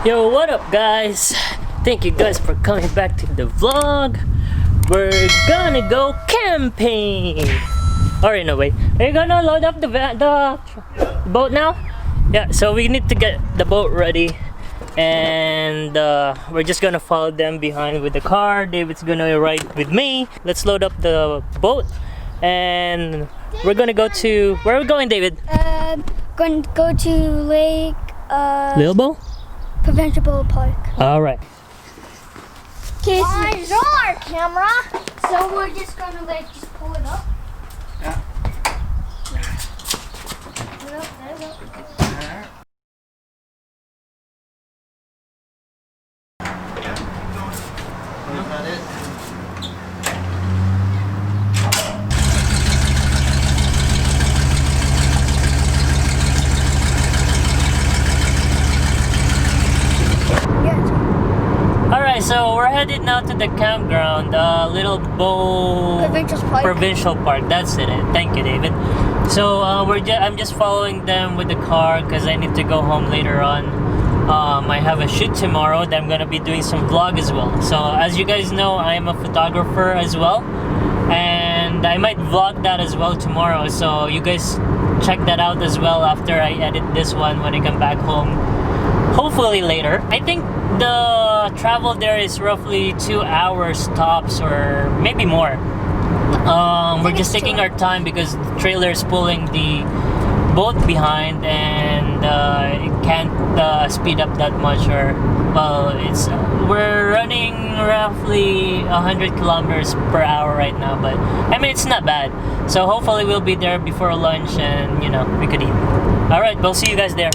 Yo, what up guys? Thank you guys for coming back to the vlog. We're gonna go camping. Alright, no wait. Are you gonna load up the boat now? Yeah, so we need to get the boat ready. And we're just gonna follow them behind with the car. David's gonna ride with me. Let's load up the boat. And we're gonna go to... Where are we going, David? Going to go to Lake... Lilbo? Provincial Park. Alright. Bonjour, camera. So we're just gonna just pull it up. Yeah. There we go. Is that it? Alright, so we're headed now to the campground, Little Provincial Park. That's it. Thank you, David. So I'm just following them with the car because I need to go home later on. I have a shoot tomorrow that I'm gonna be doing some vlog as well. So as you guys know, I am a photographer as well, and I might vlog that as well tomorrow. So you guys check that out as well after I edit this one when I come back home. Hopefully later. I think the travel there is roughly 2 hours tops, or maybe more. We're just taking our time because the trailer is pulling the boat behind, and it can't speed up that much. Or well, we're running roughly 100 kilometers per hour right now, but I mean it's not bad. So hopefully we'll be there before lunch, and we could eat. All right, we'll see you guys there.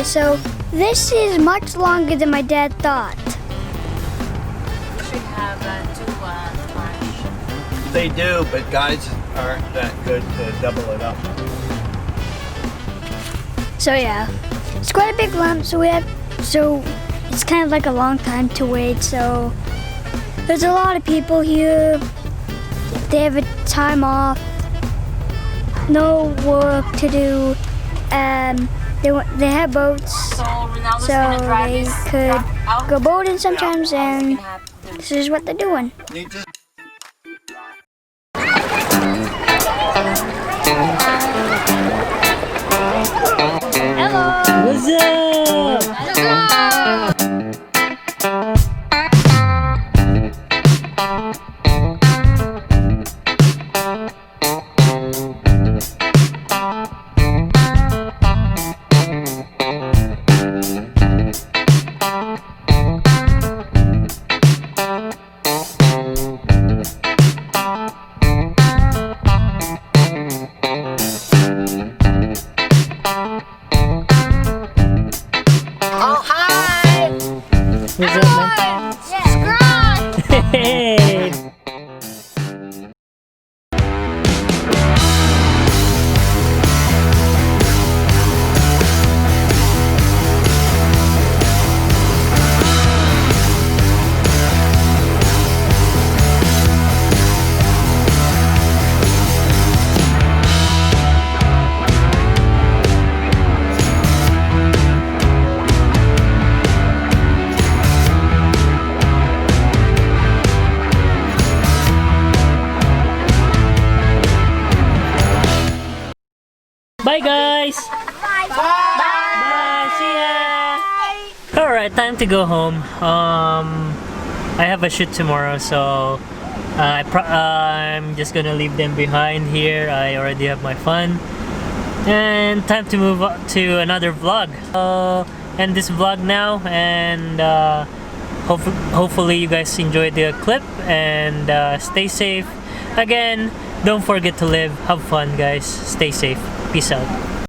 So this is much longer than my dad thought. We should have two lunch. They do, but guys aren't that good to double it up. So yeah, it's quite a big lump. So it's kind of like a long time to wait. So there's a lot of people here. They have a time off, no work to do, and they have boats, so they could go boating sometimes, and this is what they're doing. Hello! What's up? Hello! What's up, man? Subscribe! Hey! Bye, guys. Bye. See ya. All right, time to go home. I have a shoot tomorrow, so I'm just gonna leave them behind here. I already have my fun, and time to move on to another vlog. End this vlog now, and hopefully you guys enjoyed the clip, and stay safe. Again, don't forget to live, have fun, guys. Stay safe. Peace out.